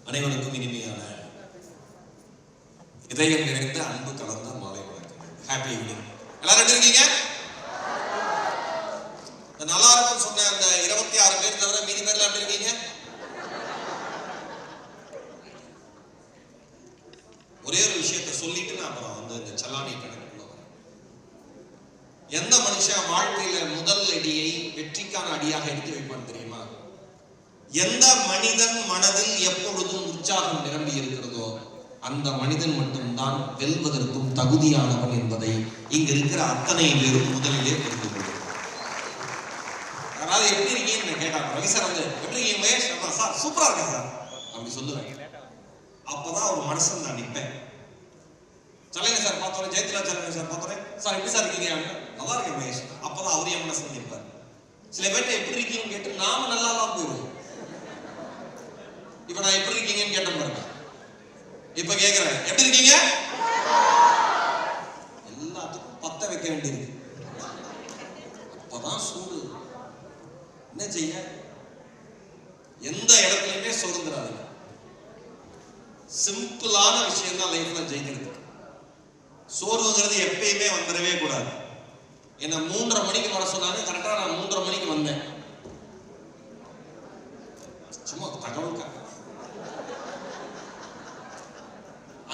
அனைவருக்கும் இனிமையான இதயம் நிறைந்த அன்பு கலந்த மாலை வணக்கம். Happy evening. எல்லாரும் எப்படி இருக்கீங்க? நல்லா இருக்கும் சொன்ன அந்த 26 பேர் தவிர மீதி பேர்லாம் எப்படி இருக்கீங்க? ஒரே ஒரு விஷயத்தை சொல்லிட்டு நான் அப்புறம் வந்து இந்த சலானி கணக்குள்ள வரேன். எந்த மனுஷன் வாழ்க்கையில முதல் அடியை வெற்றிக்கான அடியாக எடுத்து வைப்பான் தெரியுமா? எந்த மனிதன் மனதில் எப்பொழுதும் உற்சாகம் நிரம்பி இருக்கிறதோ அந்த மனிதன் மட்டும்தான் வெல்வதற்கும் தகுதியானவன் என்பதை இங்க இருக்கிற அத்தனை பேரும் முதலிலே புரிந்து கொள்ளும். அதாவது எப்படி இருக்கீங்கன்னு கேட்டாங்க. ரவி சார் வந்து எப்படி இருக்கீங்க மகேஷ்? சார் சூப்பரா இருக்கேன் சார் அப்படி சொல்லுவேன். அப்பதான் ஒரு மனசன் நான் நிற்பேன். சலைங்க சார் பார்த்தோன்னே, ஜெயத்ரா சலைங்க சார் பார்த்தோன்னே, சார் எப்படி சார் இருக்கீங்க? நல்லா இருக்கேன் மகேஷ். அப்பதான் அவரு என் மனசன் நிற்பார். சில பேர்ட்ட எப்படி இருக்கீங்கன்னு கேட்டு நாம நல்லா போயிடுவோம். இப்ப நான் எப்படி இருக்கீங்கன்னு கேட்டேன் பாருங்க. இப்ப கேக்குறேன், எப்படி இருக்கீங்க? எல்லாத்துக்கும் பத்த வைக்க வேண்டியிருக்கு. அப்பதான் சூடு. என்ன செய்ய? எந்த இடத்துலயுமே சோர்ந்துடாதீங்க. சிம்பிளான விஷயம் தான் லைஃப்ல ஜெயிக்கிறது. சோர்வுங்கிறது எப்பயுமே வந்துடவே கூடாது. என்ன 3:30 மணிக்கு வர சொன்னாங்க. கரெக்டா நான் 3:30 மணிக்கு வந்தேன். சும்மா தகவலுக்காக.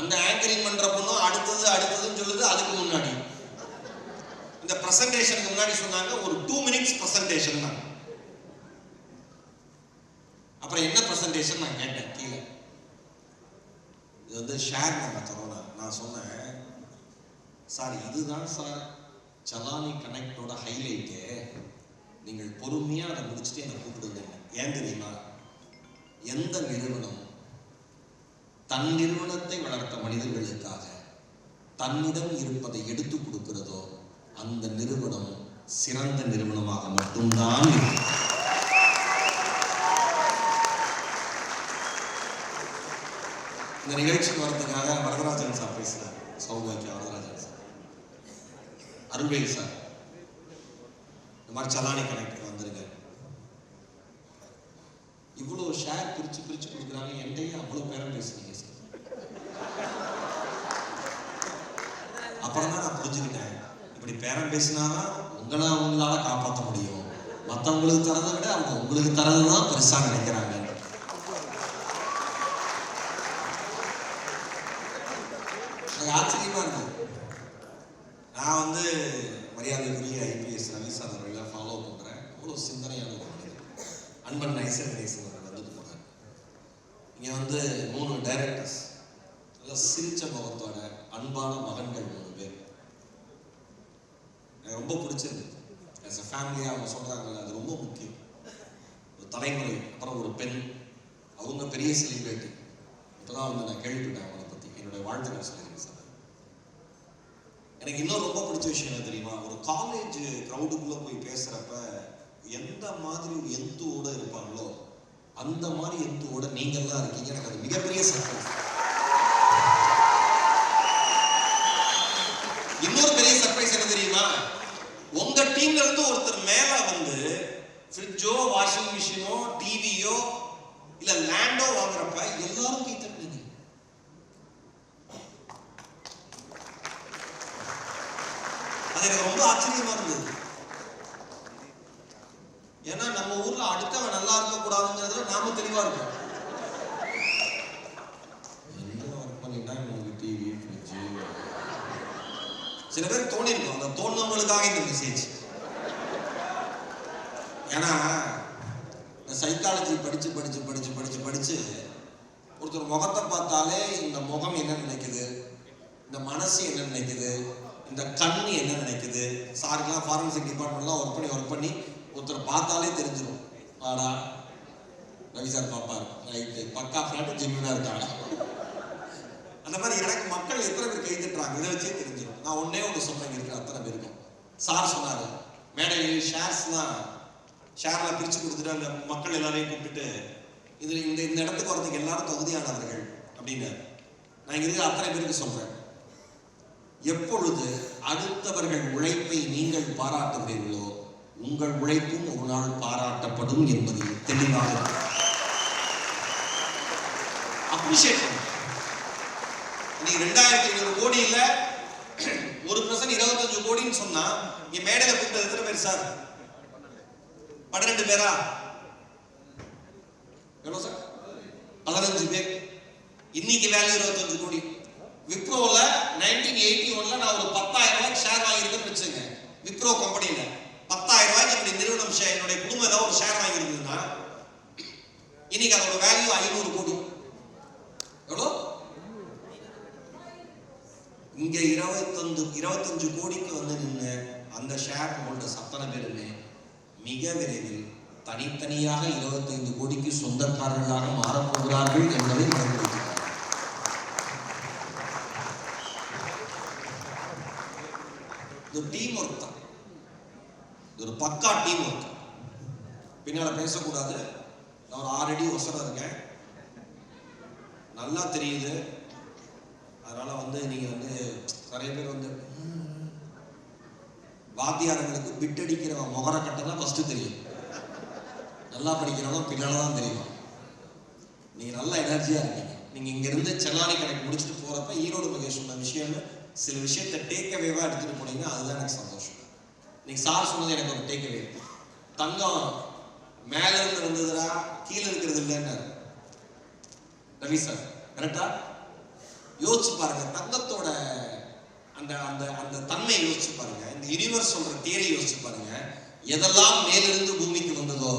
அந்த ஆங்கரிங் பண்ற பொண்ணும் அடுத்ததுன்னு சொல்லுது. அதுக்கு முன்னாடி இந்த பிரசன்டேஷனுக்கு முன்னாடி சொன்னாங்க ஒரு 2 minutes பிரசன்டேஷன் தான். அப்புறம் என்ன பிரசன்டேஷன் நான் கேட்டேன் கீழே. இது வந்து ஷேர் நாங்க தரோம். நான் சொன்னேன், சார் இதுதான் சார் சலானி கனெக்டோட ஹைலைட்டு. நீங்கள் பொறுமையா அதை முடிச்சுட்டு என்னை கூப்பிடுங்க. ஏன் தெரியுமா? எந்த நிறுவனம் தன் நிறுவனத்தை வளர்த்த மனிதர்களுக்காக தன்னிடம் இருப்பதை எடுத்து கொடுக்கிறதோ அந்த நிறுவனம் சிறந்த நிறுவனமாக மட்டும்தான் இருக்கும். இந்த நிகழ்ச்சிக்கு வரதுக்காக வரதராஜன் சார் பேசுறார். சௌபாக்கியா வரதராஜன் சார், அருள்வேல் சார், இந்த மாதிரி சலானி கனெக்ட் வந்துருங்க. இவ்வளவு ஷேர் பிரிச்சு கொடுக்குறாங்க. என்கிட்டயே அவ்வளவு பேரம் பேசுறீங்க சார். அப்புறம் தான் நான் புரிஞ்சுக்கிட்டேன், இப்படி பேரம் பேசினாதான் உங்களால காப்பாற்ற முடியும். மற்றவங்களுக்கு தரதை விட அவங்க உங்களுக்கு தரதுதான் பெருசா நினைக்கிறாங்க. எனக்கு ஆச்சரியமா இருக்கு. நான் வந்து மரியாதைக்குரிய IPS ரவி சார் அவர்களை ஃபாலோ பண்றேன். அவ்வளவு சிந்தனையான ஒரு மனிதர். அன்பன் நைசர் கணேசன் வந்துட்டு போனார். இங்க வந்து 3 டைரக்டர்ஸ், நல்ல சிரிச்ச முகத்தோட அன்பான மகன்கள் 3 பேர். எனக்கு ரொம்ப பிடிச்சிருக்கு. ஆஸ் அ ஃபேமிலியா அவங்க சொல்றாங்கல்ல, அது ரொம்ப முக்கியம். ஒரு தலைமுறை, அப்புறம் ஒரு பெண், அவங்க பெரிய செலிபிரிட்டி. இப்பதான் வந்து நான் கேள்விப்பட்டேன் அவங்களை பத்தி. என்னுடைய வாழ்த்துக்கள் சொல்லியிருக்கேன் சார். எனக்கு இன்னும் ரொம்ப பிடிச்ச விஷயம் என்ன தெரியுமா? ஒரு காலேஜ் கிரௌடுக்குள்ள போய் பேசுறப்ப எந்த மாதிரி எந்தோட இருப்பாங்களோ அந்த மாதிரி எந்தோட நீங்கள் தான் இருக்கீங்க. எனக்கு அது மிகப்பெரிய சர்ப்ரைஸ். இன்னொரு பெரிய சர்ப்ரைஸ் என்ன தெரியுமா? உங்க டீம்ல இருந்து ஒருத்தர் மேல வந்து ஃப்ரிட்ஜோ, வாஷிங் மிஷினோ, டிவியோ இல்ல லேண்டோ வாங்குறப்ப எல்லாரும் கை தட்டுனீங்க. அது எனக்கு ரொம்ப ஆச்சரியமா இருந்தது. ஏன்னா நம்ம ஊர்ல அடுத்தவன் நல்லா இருக்க கூடாதுங்கிறதுல நாம தெளிவா இருக்கோம். டிவி, ஃப்ரிட்ஜ், சில பேர் தோணி இருக்கும். அந்த தோணுனவங்களுக்காக இந்த மெசேஜ். ஏன்னா சைக்காலஜி படிச்சு ஒருத்தர் முகத்தை பார்த்தாலே இந்த முகம் என்ன நினைக்குது, இந்த மனசு என்ன நினைக்குது, இந்த கண் என்ன நினைக்குது. சாருக்கெல்லாம் ஃபாரன்சிக் டிபார்ட்மெண்ட்லாம் ஒர்க் பண்ணி ஒருத்தர் பார்த்தாலே தெரிஞ்சிடும். ஆடா ரவி சார் பாப்பாரு, ரைட்டு, பக்கா ஃபிளாட்டு ஜென்யூனா இருக்காங்க. அந்த மாதிரி எனக்கு மக்கள் எத்தனை பேர் கை தட்டுறாங்க இதை வச்சே தெரிஞ்சிடும். நான் ஒன்று சொன்னேன், இருக்கிற அத்தனை பேருக்கும். சார் சொன்னாரு, மேடையில் ஷேர்லாம் பிரித்து கொடுத்துட்டு அந்த மக்கள் எல்லாரையும் கூப்பிட்டுட்டு இதில் இந்த இடத்துக்கு வரதுக்கு எல்லாரும் தகுதியானவர்கள் அப்படின்னாரு. நான் இங்க இருக்கிற அத்தனை பேருக்கு சொல்றேன், எப்பொழுது அடுத்தவர்கள் உழைப்பை நீங்கள் பாராட்டுகிறீர்களோ உங்கள் உழைப்பும் ஒரு நாள் பாராட்டப்படும் என்பதில் தெளிவாக. அப்ரிஷியேட் பண்ணுங்க. இன்னைக்கு 2500 கோடி இல்ல 1% 25 கோடின்னு சொன்னா இங்க மேடையில கூப்பிட்டது எத்தனை பேர் சார்? 12 பேரா? எவ்வளவு சார்? 15 பேர். இன்னைக்கு வேல்யூ 25 கோடி. விப்ரோல 1981ல நான் ஒரு 10,000 ரூபாய்க்கு ஷேர் வாங்கியிருக்கேன்னு வச்சுங்க. விப்ரோ கம்பெனியில 10,000 ரூபாய்க்கு என்னுடைய நிறுவனம் ஷேர், என்னுடைய குடும்பம் ஏதாவது ஒரு ஷேர் வாங்கியிருந்ததுன்னா இன்னைக்கு அதோட வேல்யூ 500 கோடி. எவ்வளோ? இங்க 25 கோடிக்கு வந்து நின்று அந்த ஷேர் ஹோல்டர்ஸ் அத்தனை பேருமே மிக விரைவில் தனித்தனியாக 25 கோடிக்கு சொந்தக்காரர்களாக மாறப்போகிறார்கள் என்பதை மறந்துவிட்டார். இது டீம் ஒர்க் தான். இது ஒரு பக்கா டீம் ஒர்க். பின்னால பேசக்கூடாது. நான் ஒரு 6 அடி ஒசரம் இருக்கேன், நல்லா தெரியுது. அதனால வந்து நீங்க வந்து நிறைய பேர் வந்து வாத்தியாரங்களுக்கு பிட் அடிக்கிறவன் முகர கட்ட தான் ஃபர்ஸ்ட் தெரியும், நல்லா படிக்கிறவங்க பின்னால தான் தெரியும். நீங்க நல்ல எனர்ஜியா இருக்கீங்க. நீங்க இங்க இருந்து செல்லானி கணக்கு முடிச்சுட்டு போறப்ப ஈரோடு மகேஷ் சொன்ன விஷயம்னு சில விஷயத்தை டேக் அவேவா எடுத்துட்டு போனீங்கன்னா அதுதான் எனக்கு சந்தோஷம். நீங்க சார் சொன்னது எனக்கு ஒரு டேக் அவே. தங்கம் மேல இருந்து வந்ததுடா, கீழே இருக்கிறது இல்லைன்னு ரவி சார் கரெக்டா? யோசிச்சு பாருங்க, தங்கத்தோட அந்த அந்த அந்த தன்மை யோசிச்சு பாருங்க. இந்த யூனிவர்ஸ் சொல்ற தியரி யோசிச்சு பாருங்க. எதெல்லாம் மேலிருந்து பூமிக்கு வந்ததோ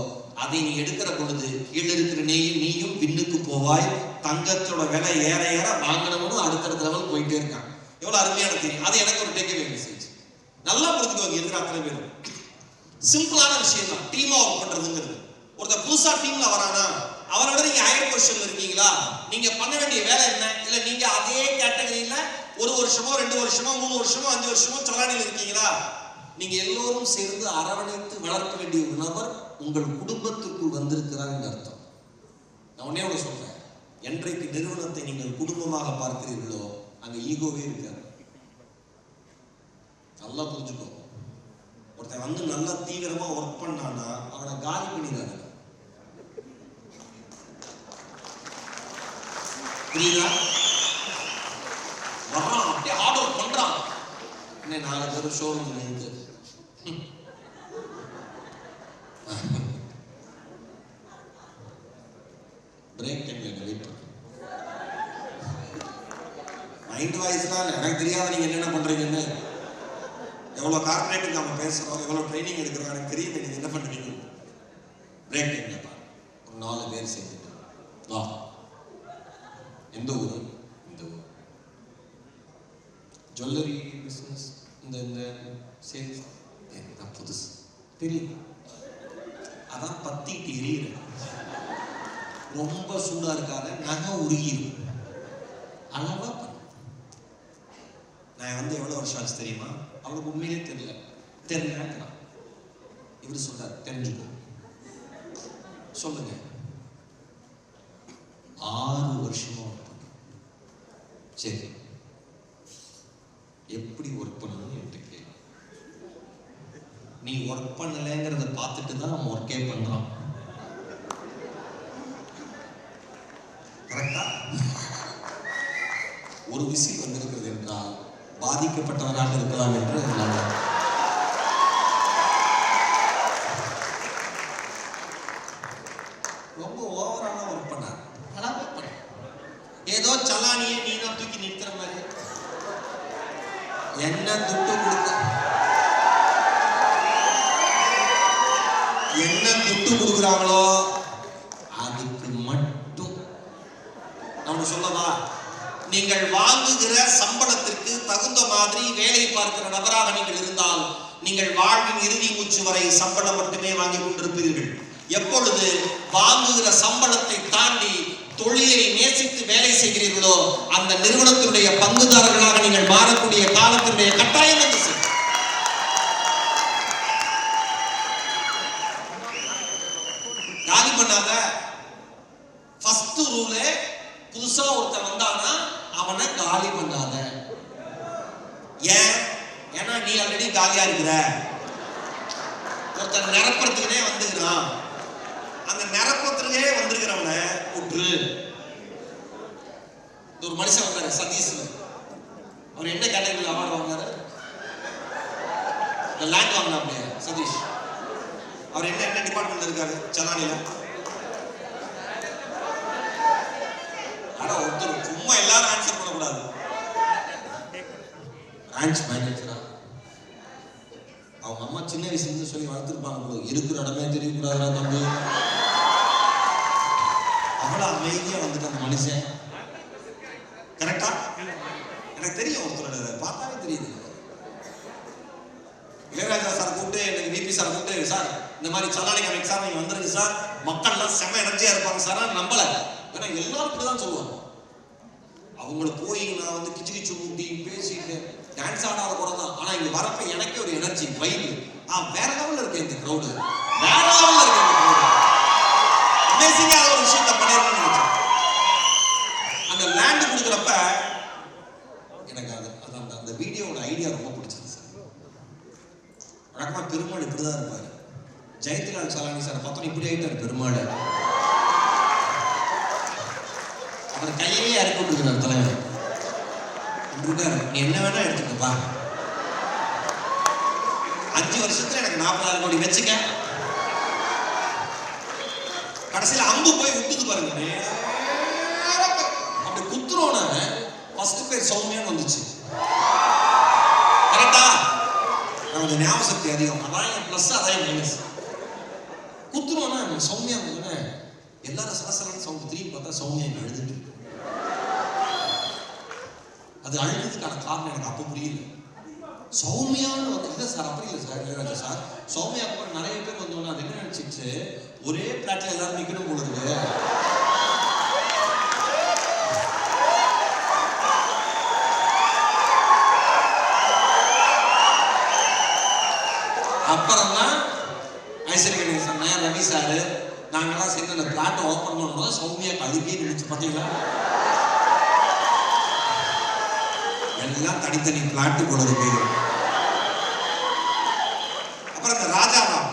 அதை நீ எடுக்கிற பொழுது கீழே இருக்கிற நீயும் பின்னுக்கு போவாய். தங்கத்தோட விலை ஏற ஏற வாங்கினவனும் அடுத்தடுத்த லெவல் போயிட்டே இருக்கான். எவ்வளவு அருமையான தெரியும். அது எனக்கு ஒரு டேக்அவே மெசேஜ். நல்லா புரிஞ்சுக்கோங்க. இருக்கிற அத்தனை பேரும் சிம்பிளான விஷயம் தான் டீமா ஒர்க் பண்றதுங்கிறது. ஒருத்தர் புதுசா டீம்ல வரானா அவரை விட நீங்க ஹையர் பொசிஷன்ல இருக்கீங்களா? நீங்க பண்ண வேண்டிய வேலை என்ன? இல்ல நீங்க அதே கேட்டகரியில 1 வருஷமோ 2 வருஷமோ 3 வருஷமோ 5 வருஷமோ செலானியில் இருக்கீங்களா? நீங்க எல்லோரும் சேர்ந்து அரவணைத்து வளர்க்க வேண்டிய ஒரு நபர் உங்கள் குடும்பத்துக்குள் வந்திருக்கிறார் என்று அர்த்தம். நான் ஒன்னே ஒன்று சொல்றேன், என்றைக்கு நிறுவனத்தை நீங்கள் குடும்பமாக பார்க்கிறீர்களோ அங்க ஈகோவே இருக்காது. நல்லா புரிஞ்சுக்கோ. ஒருத்தன் வந்து நல்லா தீவிரமா ஒர்க் பண்ணானா அவனை காலி பண்ணிடாது. புரியுதா? வர்றான், அப்படியே ஆர்டர் பண்றான். இன்னும் 4 பேர் ஷோரூம்ல இருந்து பிரேக் டைம்ல வெயிட் பண்ணு. மைண்ட் வாய்ஸ்லாம் எனக்கு தெரியாத நீங்க என்னென்ன பண்றீங்கன்னு. எவ்வளவு கார்பரேட்டுக்கு நாம பேசுறோம், எவ்வளவு ட்ரைனிங் எடுக்கிறோம் எனக்கு தெரியுது. நீங்க என்ன பண்றீங்க? பிரேக் டைம்ல பாரு, ஒரு 4 பேர் சேர்ந்துட்டு வா. எந்த ஊரு? இந்த ஊர். ஜுவல்லரி பிசினஸ், இந்த சேல்ஸ் தான் புதுசு தெரியும். அதான் பத்திட்டு எரியுற. ரொம்ப சூடா இருக்காத, நகை உருகிடும். அளவா பண்ணு. நான் வந்து எவ்வளவு வருஷம் ஆச்சு தெரியுமா? அவளுக்கு உண்மையிலே தெரியல. தெரியல. இவர் சொல்றாரு தெரிஞ்சுக்கோ. சொல்லுங்க. 6 வருஷமா ஒர்க் பண்ண. சரி, எப்படி ஒர்க் பண்ணணும்னு என்கிட்ட கேளு. நீ ஒர்க் பண்ணலைங்கிறத பார்த்துட்டு தான் நம்ம ஒர்க்கே பண்றோம். கரெக்டா? ஒரு விசில் வந்திருக்கிறது என்றால் பாதிக்கப்பட்டவராக இருக்கலாம் என்று ரொம்ப ஓவரான ஒர்க் பண்ணார். ஏதோ சலானியை நீ தான் தூக்கி நிறுத்துற மாதிரி என்ன துட்டு கொடுக்குறாங்களோ அதுக்கு மட்டும் நம்ம சொல்லவா? நீங்கள் வாங்குகிற சம்பளத்திற்கு தகுந்த மாதிரி வேலை பார்க்கிற நபராக நீங்கள் இருந்தால் நீங்கள் வாழ்வின் இறுதி மூச்சு வரை சம்பளம் மட்டுமே வாங்கி கொண்டிருப்பீர்கள். எப்பொழுது வாங்குகிற சம்பளத்தை தாண்டி தொழிலை நேசித்து வேலை செய்கிறீர்களோ அந்த நிறுவனத்தினுடைய பங்குதாரர்களாக நீங்கள் மாறக்கூடிய காலத்தினுடைய கட்டாயம் வந்து காலி பண்ணாத. ஃபர்ஸ்ட் ரூலே புதுசா ஒருத்தன் வந்தானா அவனை காலி பண்ணாத. ஏன்? ஏன்னா நீ ஆல்ரெடி காலியா இருக்கிற. ஒருத்தன் நிரப்புறதுக்குனே வந்துக்கிறான். அந்த நிரப்பத்திலே வந்திருக்கிறவனை விட்டுரு. ஒரு மனுஷன் வந்தாரு சதீஷ். அவர் என்ன கேட்டகரியில் அவார்டு வாங்கினாரு? இந்த லேண்ட் வாங்கினாப்லையா சதீஷ். அவர் என்ன டிபார்ட்மெண்ட்ல இருக்காரு சலானில? ஆனா ஒருத்தர் சும்மா எல்லாரும் ஆன்சர் பண்ணக்கூடாது. பிரான்ச் மேனேஜரா? அவங்க அம்மா சின்ன வயசுல இருந்து சொல்லி வளர்த்துருப்பாங்க, இருக்கிற இடமே தெரியக்கூடாதுடா தம்பி. அவ்வளவு அமைதியா வந்துட்டு அந்த மனுஷன். கரெக்டா? எனக்கு தெரியும், ஒருத்தரோட பார்த்தாலே தெரியுது. இளையராஜா சார் கூப்பிட்டு, எனக்கு விபி சார் கூப்பிட்டு, சார் இந்த மாதிரி சலானிக்கு எக்ஸாம் நீங்க வந்துருங்க சார், மக்கள்லாம் செம்ம எனர்ஜியா இருப்பாங்க சார். நம்பல, ஏன்னா எல்லாரும் இப்படிதான் சொல்லுவாங்க. அவங்கள போய் நான் வந்து கிச்சு கிச்சு மூட்டி பேசிட்டு டான்ஸ் ஆடாத கூட தான். ஆனா இங்க வரப்ப எனக்கே ஒரு எனர்ஜி வைப். வேற லெவல்ல இருக்கு இந்த கிரௌடு, வேற லெவல்ல இருக்கு இந்த கிரௌடு. அமேசிங்கா ஒரு விஷயத்தை பண்ணிருக்கேன்னு நினைச்சேன். அந்த லேண்ட் கொடுக்குறப்ப எனக்கு அந்த வீடியோட ஐடியா ரொம்ப பிடிச்சது சார். வழக்கமா பெருமாள் இப்படிதான் இருப்பாரு. ஜெயந்திலால் சலானி சார் பார்த்தோம் இப்படி ஆயிட்டாரு பெருமாள். அவர் கையிலேயே அறுக்க விட்டுருக்கிறார் தலைவர். இருக்காரு, நீ என்ன வேணா எடுத்துக்கப்பா, 5 வருஷத்துல எனக்கு 40,000 கோடி வச்சுக்க. கடைசியில் அம்பு போய் விட்டுது பாருங்க, அப்படி குத்துறோன ஃபர்ஸ்ட் பேர் சௌமியான்னு வந்துச்சு. கரெக்டா? நமக்கு ஞாபக சக்தி அதிகம், அதான் என் பிளஸ் அதான் என் மைனஸ். குத்துறோன்னா சௌமியா எல்லாரும் சலசலன்னு சவுண்ட் திரும்பி பார்த்தா சௌமியா அழுதுட்டு. அது அழுகிறதுக்கான காரணம் எனக்கு அப்போ புரியல. சௌமியான்னு வந்து இல்லை சார், அப்படி இல்லை சார், இளையராஜா சார். சௌமியா அப்புறம் நிறைய பேர் வந்தோன்னா அது என்ன நினைச்சிச்சு, ஒரே பிளாட்ல எல்லாரும் நிக்கணும் போல இருக்கு. அப்புறம் தான் ஐஸ்வர்யா கணேசன், ரவி சாரு, நாங்கெல்லாம் சேர்ந்து அந்த பிளாட்டை ஓப்பன் பண்ணும்போது சௌமியா கழுவியே நினைச்சு பார்த்தீங்களா? எல்லாம் தனித்தனி பிளாட்டு போல இருக்கு. அப்புறம் இந்த ராஜாராம்,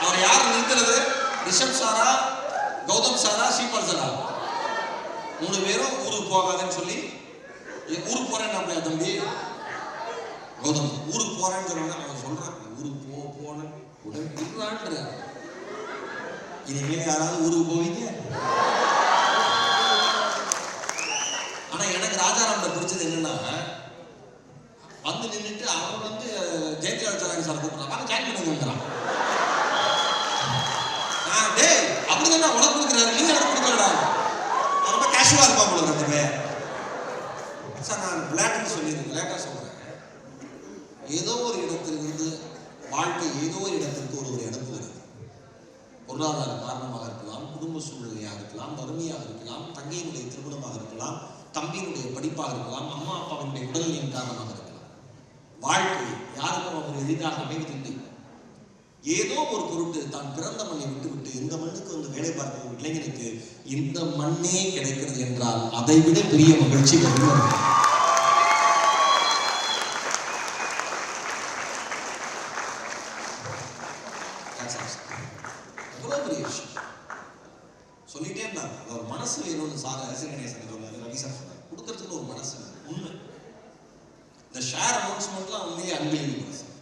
அவர் யார் நிறுத்துறது? ரிஷப் சாரா, கௌதம் சாரா, ஸ்ரீபால் சாரா, 3 பேரும் ஊருக்கு போகாதுன்னு சொல்லி, ஊருக்கு போறேன்னு அப்படியா தம்பி? கௌதம் ஊருக்கு போறேன்னு சொன்னா அவன் சொல்றான், ஊருக்கு போன உடனே இனிமேல் யாராவது ஊருக்கு போவீங்க? ஆனா எனக்கு ராஜாராம் பிடிச்சது என்னன்னா, வந்து நின்றுட்டு அவன் வந்து ஜெயந்திலால் சலானி சார் கூப்பிடுறான், ஜாயின் பண்ணுங்கிறான். டேய் அப்படிதான் உனக்கு கொடுக்குறாரு, நீங்க எனக்கு கொடுக்கலடா. ரொம்ப கேஷுவலா இருப்பான் போல அந்த பேர் சார். நான் விளையாட்டுன்னு சொல்லியிருக்கேன், விளையாட்டா சொல்றேன். ஏதோ ஒரு இடத்திலிருந்து வாழ்க்கை ஏதோ ஒரு இடத்திற்கு ஒரு இடத்துல இருக்கு. பொருளாதார காரணமாக இருக்கலாம், குடும்ப சூழ்நிலையாக இருக்கலாம், வறுமையாக இருக்கலாம், தங்கையினுடைய திருமணமாக இருக்கலாம், தம்பியினுடைய படிப்பாக இருக்கலாம், அம்மா அப்பாவினுடைய உடல்நிலையின் காரணமாக இருக்கலாம். வாழ்க்கை யாருக்கும் அவர் எளிதாக அமைவதில்லை. ஏதோ ஒரு பொருட்டு தான் பிறந்த மண்ணை விட்டுவிட்டு இந்த மண்ணுக்கு வந்து வேலை பார்க்கிற ஒரு இளைஞனுக்கு இந்த மண்ணே கிடைக்கிறது என்றால் அதை விட பெரிய மகிழ்ச்சி வருகிறது. சொல்லிட்டே இருந்தாங்க, ஒரு மனசு வேணும்னு சார் ஐஸ்வர்யா கணேசன் சொன்னாரு, ரவி சார் சொன்னார், கொடுக்கறதுக்கு ஒரு மனசு உண்மை. இந்த ஷேர் அனௌன்ஸ்மெண்ட்லாம் உண்மையிலே அன்பிலீவபிள் சார்.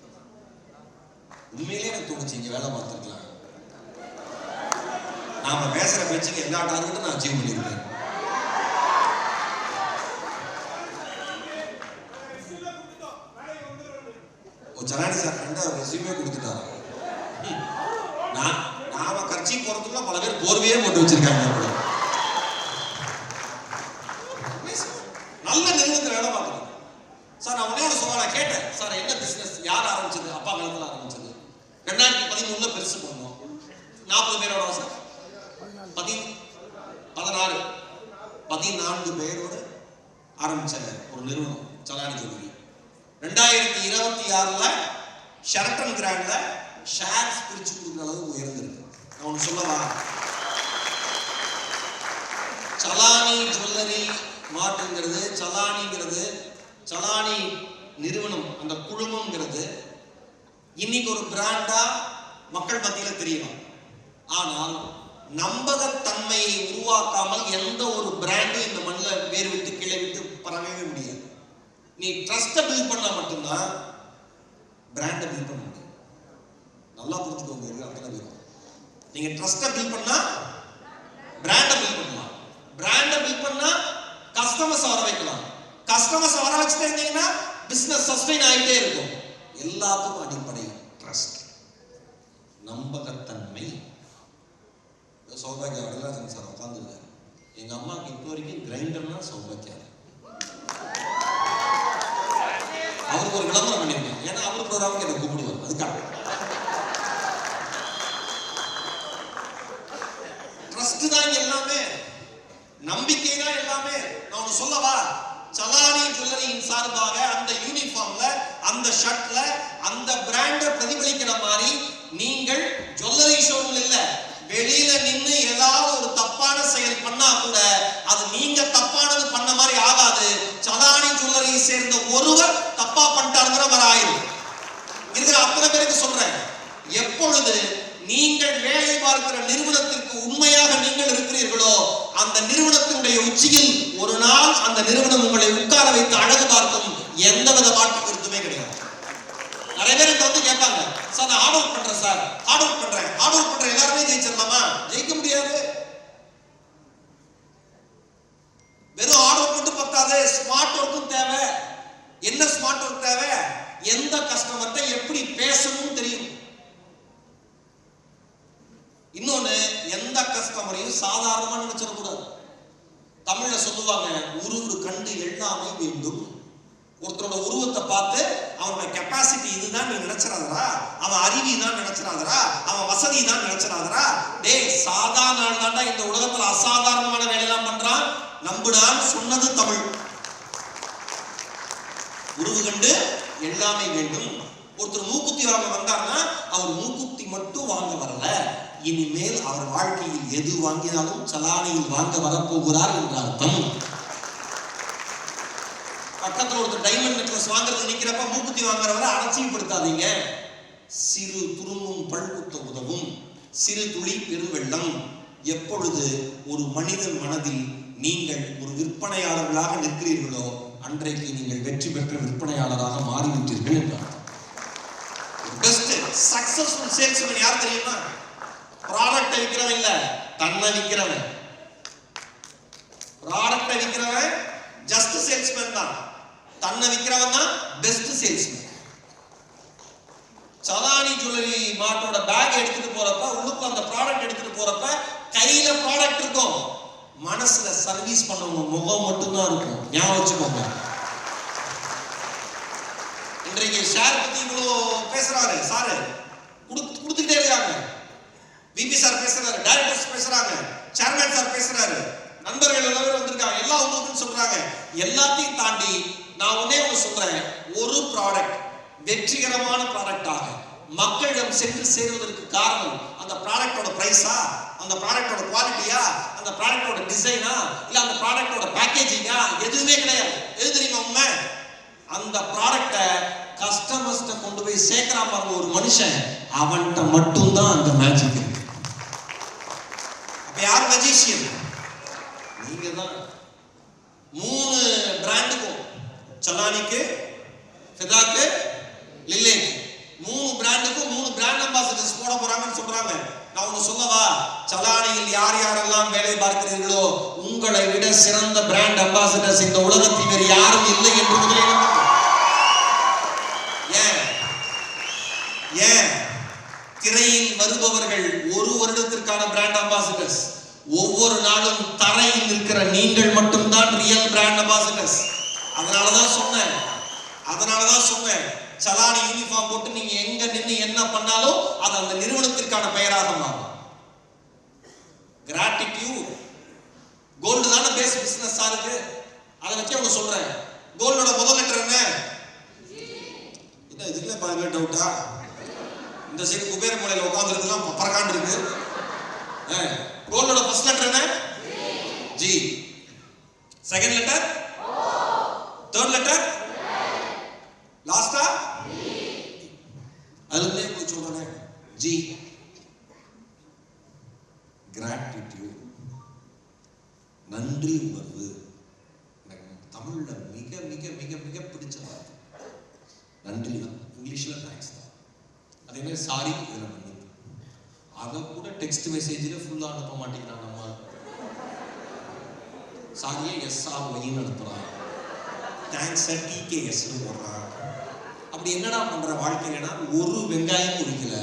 உண்மையிலேயே எனக்கு தோணுச்சு இங்க வேலை பார்த்துருக்கலாம். நாம பேசுற பேச்சுக்கு எல்லா டார்கெட்டும் நான் அச்சீவ் பண்ணியிருக்கேன். சலானி சார் கண்டு அவர் ரெஸ்யூமே கொடுத்துட்டாரு. நாம கட்சி போறதுக்குள்ள பல பேர் போர்வையே போட்டு வச்சிருக்காங்க. நல்ல நிறுவனத்தில் வேலை பார்க்கணும் சார். நான் உடனே ஒரு சவாலை கேட்டேன், சார் என்ன பிசினஸ் யார் ஆரம்பிச்சது? அப்பா காலத்தில் ஆரம்பிச்சது. 2013 பெருசு பண்ணோம். 40 பேரோட சார் 14 பேரோடு ஆரம்பிச்ச ஒரு நிறுவனம் சலானி ஜுவல்லரி. 2026 ஷெரட்டன் கிராண்ட்ல ஷேர்ஸ் பிரிச்சு கொடுக்குற அளவுக்கு உயர்ந்திருக்கு. நான் ஒன்று சொல்லவா, சலானி ஜுவல்லரி மார்ட்ங்கிறது, சலானிங்கிறது, சலானி நிறுவனம் அந்த குழுமம்ங்கிறது இன்னைக்கு ஒரு பிராண்டா மக்கள் மத்தியில தெரியலாம். ஆனால் நம்பகத்தன்மை தன்மையை உருவாக்காமல் எந்த ஒரு பிராண்டும் இந்த மண்ணில் வேர் விட்டு கீழே விட்டு பரவவே முடியாது. நீ ட்ரஸ்ட்டை பில்ட் பண்ணா மட்டும்தான் பிராண்டை பில்ட் பண்ண முடியும். நல்லா புரிஞ்சுக்கோங்க அத்தனை பேரும். நீங்க ட்ரஸ்ட்டை பில்ட் பண்ணா பிராண்டை பில்ட் பண்ணலாம். பிராண்டை பில்ட் பண்ணா கஸ்டமர்ஸ் வர வைக்கலாம். கஸ்டமர்ஸ் வர வச்சுட்டே இருந்தீங்கன்னா பிசினஸ் சஸ்டெயின் ஆகிட்டே இருக்கும். எல்லாத்துக்கும் அடிப்படை ட்ரஸ்ட், நம்பகத்தன்மை. சௌபாகியா வரலாறு சார் உட்காந்துருக்காரு. எங்க அம்மாவுக்கு இப்போ வரைக்கும் கிரைண்டர்னா சௌபாகியா. அவருக்கு ஒரு விளம்பரம் பண்ணியிருக்கேன். ஏன்னா அவரு ப்ரோக்ராமுக்கு என்னை கூப்பிடுவார். அதுக்காக ட்ரஸ்ட் தான் எல்லாமே, நம்பிக்கை தான் எல்லாமே. நான் ஒன்று சொல்லவா, சலானி ஜுவல்லரியின் சார்பாக அந்த யூனிஃபார்ம்ல, அந்த ஷர்ட்ல, அந்த பிராண்டை பிரதிபலிக்கிற மாதிரி நீங்கள் ஜுவல்லரி ஷோரூம்ல இல்ல, வெளியில நின்று ஏதாவது ஒரு தப்பான செயல் பண்ணா கூட அது நீங்க தப்பானது பண்ண மாதிரி ஆகாது. சலானி ஜுவல்லரியை சேர்ந்த ஒருவர் தப்பா பண்ணிட்டாருங்கிற மாதிரி ஆயிரும். இருக்கிற அத்தனை பேருக்கு சொல்றேன், எப்பொழுது நீங்கள் வேலை பார்க்கிற நிறுவனத்திற்கு உண்மையாக நீங்கள் இருக்கிறீர்களோ அந்த நிறுவனத்தினுடைய உச்சியில் ஒரு நாள் அந்த நிறுவனம் உங்களை உட்கார வைத்து அழகு பார்க்கும். எந்தவித மாற்று கருத்துமே கிடையாது. நிறைய பேர் வந்து கேட்பாங்க, சார் நான் ஹார்ட் ஒர்க் பண்றேன், சார் ஹார்ட் ஒர்க் பண்றேன் எல்லாருமே ஜெயிச்சிடலாமா? ஜெயிக்க முடியாது. வெறும் ஹார்ட் ஒர்க் மட்டும் பத்தாது, ஸ்மார்ட் ஒர்க்கும் தேவை. என்ன ஸ்மார்ட் ஒர்க் தேவை? எந்த கஸ்டமர்கிட்ட எப்படி பேசணும்னு தெரியும். இன்னொன்னு, எந்த கஸ்டமரையும் சாதாரணமா நினைச்சிடக்கூடாது. தமிழ்ல சொல்லுவாங்க, உருவு கண்டு எண்ணாமை வேண்டும். ஒருத்தரோட உருவத்தை பார்த்து அவனோட கெப்பாசிட்டி இதுதான் நீ நினைச்சிடாதரா, அவன் அறிவி தான் நினைச்சிடாதரா, அவன் வசதி தான் நினைச்சிடாதரா. டேய், சாதாரண ஆள் தாண்டா இந்த உலகத்துல அசாதாரணமான வேலையெல்லாம் பண்றான். நம்புடான்னு சொன்னது தமிழ். உருவு கண்டு எல்லாமே வேண்டும். ஒருத்தர் மூக்குத்தி வாங்க வந்தார்னா அவர் மூக்குத்தி மட்டும் வாங்க வரல, இனிமேல் அவர் வாழ்க்கையில் எது வாங்கினாலும் சலானியில் வாங்க வரப்போகிறார் என்ற அர்த்தம். பக்கத்தில் ஒருத்தர் டைமண்ட் நெக்லஸ் வாங்குறது நிக்கிறப்ப மூக்குத்தி வாங்குறவரை அலட்சியப்படுத்தாதீங்க. சிறு துரும்பும் பல்குத்த உதவும், சிறு துளி பெருவெள்ளம். எப்பொழுது ஒரு மனிதன் மனதில் நீங்கள் ஒரு விற்பனையாளர்களாக நிற்கிறீர்களோ அன்றைக்கு நீங்கள் வெற்றி பெற்ற விற்பனையாளராக மாறிவிட்டீர்கள் என்றார். பெஸ்ட் சக்சஸ்ஃபுல் சேல்ஸ்மேன் யார் தெரியுமா? ப்ராடக்ட்டை விற்கிறவன் இல்ல, தன்னை விற்கிறவன். ப்ராடக்ட்டை விற்கிறவன் ஜஸ்ட் சேல்ஸ்மேன் தான். தன்னை விற்கிறவன் தான் பெஸ்ட் சேல்ஸ்மேன். சலானி ஜுவல்லரி மார்ட்டோட பேக் எடுத்துட்டு போறப்ப, உள்ளுக்குள்ள அந்த ப்ராடக்ட் எடுத்துட்டு போறப்ப கையில ப்ராடக்ட் இருக்கும், மனசுல சர்வீஸ் பண்ணவங்க முகம் மட்டும்தான் இருக்கும். ஞாபகம் வச்சுக்கோங்க. இன்றைக்கு ஷேர் பத்தி இவ்வளோ பேசுறாரு சாரு, கொடுத்துக்கிட்டே இருக்காங்க. விபி சார் பேசுறாரு, டைரக்டர்ஸ் பேசுறாங்க, சேர்மேன் சார் பேசுறாரு, நண்பர்கள் எல்லாரும் வந்திருக்காங்க, எல்லாம் உங்களுக்கு சொல்றாங்க. எல்லாத்தையும் தாண்டி நான் ஒன்னே ஒன்று சொல்றேன், ஒரு ப்ராடக்ட் வெற்றிகரமான ப்ராடக்டாக மக்களிடம் சென்று சேருவதற்கு காரணம் அந்த ப்ராடக்டோட பிரைஸா, அந்த ப்ராடக்டோட குவாலிட்டியா, அந்த ப்ராடக்டோட டிசைனா, இல்ல அந்த ப்ராடக்டோட பேக்கேஜிங்கா? எதுவுமே கிடையாது. எது தெரியுமா உண்மை? அந்த ப்ராடக்டை கஸ்டமர்ஸ்ட கொண்டு போய் சேர்க்கிறான் பாருங்க ஒரு மனுஷன், அவன்கிட்ட மட்டும்தான் அந்த மேஜிக் இருக்கு. அப்ப யார் மேஜிஷியன்? நீங்க தான். 3 பிராண்டுக்கும், சலானிக்கு, ஃபிதாக்கு, லில்லேக்கு, 3 பிராண்டுக்கும் 3 பிராண்ட் அம்பாசிடர்ஸ் போட போறாங்கன்னு சொல்றாங்க. நான் ஒண்ணு சொல்லவா, சலானியில் யார் யாரெல்லாம் வேலை பார்க்கிறீர்களோ உங்களை விட சிறந்த பிராண்ட் அம்பாசிடர்ஸ் இந்த உலகத்தில் வேறு யாரும் இல்லை என்று முதலே ஏன் திரையில் வருபவர்கள் 1 வருடத்திற்கான பிராண்ட் அம்பாசிடர்ஸ், ஒவ்வொரு நாளும் தரையில் இருக்கிற நீங்கள் மட்டும்தான் ரியல் பிராண்ட் அம்பாசிடர்ஸ். அதனாலதான் சொன்னேன் சலானி யூனிஃபார்ம் போட்டு நீங்க எங்க நின்று என்ன பண்ணாலும் அது அந்த நிறுவனத்திற்கான பெயராக மாறும். கிராட்டிடியூட். கோல்டு தானே பேஸ் பிசினஸ் இருக்கு. அதை வச்சு அவங்க சொல்றேன், கோல்டோட முதல் லெட்டர் என்ன? இதுக்குள்ள பாருங்க டவுட்டா? இந்த சைடு குபேர மூலையில உட்கார்ந்துருக்கலாம் பறக்காண்டு இருக்கு. கோல்டோட ஃபர்ஸ்ட் லெட்டர் என்ன? G. Second letter? Third letter? லாஸ்டா? அதுல சொல்றேன் ஜி. கிராட்டிடியூட். நன்றி உணர்வு. தமிழ்ல மிக மிக மிக மிக பிடிச்ச வார்த்தை நன்றி தான். இங்கிலீஷ்ல தேங்க்ஸ் தான். அதே மாதிரி சாரி, இதுல மன்னிப்பு. அதை கூட டெக்ஸ்ட் மெசேஜில் ஃபுல்லாக அனுப்ப மாட்டேங்கிறான். நம்ம சாரியை SRYன்னு அனுப்புறான், தேங்க்ஸை TKSன்னு போடுறான். அப்படி என்னடா பண்ற வாழ்க்கையிலனா ஒரு வெங்காயம் உரிக்கல.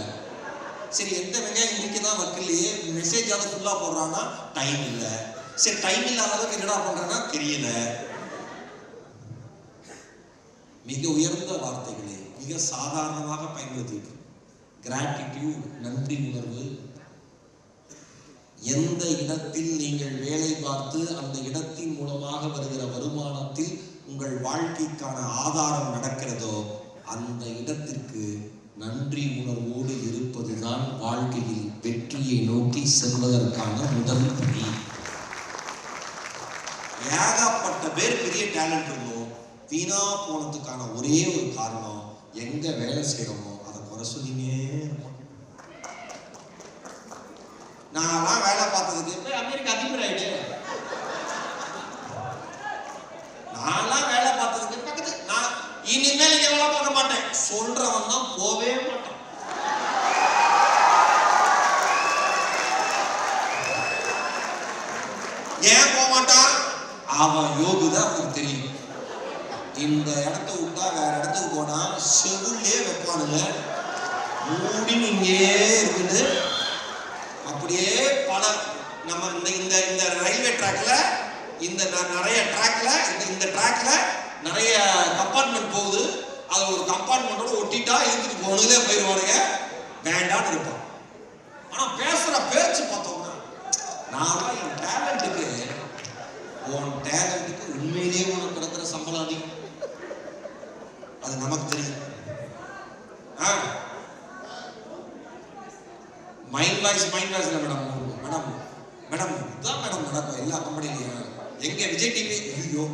சரி, எந்த வெங்காயம் உரிக்கதான் வைக்கலையே, மெசேஜ் அதை ஃபுல்லா போடுறான்னா டைம் இல்லை. சரி, டைம் இல்லாத அளவுக்கு என்னடா பண்றேன்னா தெரியல. மிக உயர்ந்த வார்த்தைகளை மிக சாதாரணமாக பயன்படுத்திட்டு கிராட்டிடியூட், நன்றி உணர்வு. எந்த இடத்தில் நீங்கள் வேலை பார்த்து அந்த இடத்தின் மூலமாக வருகிற வருமானத்தில் உங்கள் வாழ்க்கைக்கான ஆதாரம் நடக்கிறதோ அந்த இடத்திற்கு நன்றி உணர்வோடு இருப்பதுதான் வாழ்க்கையில் வெற்றியை நோக்கி செல்வதற்கான முதல் படி. ஏகப்பட்ட பேர் பெரிய டேலண்ட் இருந்தோம், வீணா போனதுக்கான ஒரே ஒரு காரணம் எங்க வேலை செய்யறோமோ அதை குறை சொல்லினே இருப்போம். நான்லாம் வேலை பார்த்ததுக்கு அமெரிக்கா அதிபராயிடு, நான்லாம் வேலை பார்த்ததுக்கு பக்கத்து நான் இனிமேல் இங்க வேலை பார்க்க மாட்டேன் சொல்றவன் தான் போவே மாட்டான். ஏன் போக மாட்டான்? அவன் யோகுதான் அவனுக்கு தெரியும். இந்த இடத்த விட்டா வேற இடத்துக்கு போனா செவுள்ளே வைப்பானுங்க, மூடின்னு இங்கே இருக்குது. அப்படியே பல நம்ம இந்த இந்த ரயில்வே ட்ராக்ல இந்த நிறைய ட்ராக்ல இந்த ட்ராக்ல நிறைய கம்பார்ட்மெண்ட் போகுது. அது ஒரு கம்பார்ட்மெண்டோட ஒட்டிட்டா இழுத்துட்டு போனதுலே போயிடுவானுங்க, வேண்டான்னு இருப்பான். ஆனா பேசுற பேச்சு பார்த்தோம்னா நான் என் டேலண்ட்டுக்கு, உன் டேலண்ட்டுக்கு உண்மையிலேயே உனக்கு கிடக்கிற சம்பளம் அதிகம், அது நமக்கு தெரியும். மைண்ட் வாய்ஸ்ல மேடம் மேடம் மேடம் இதான் மேடம் நடக்கும் எல்லா கம்பெனிலையும். எங்க விஜய் டிவி, ஐயோ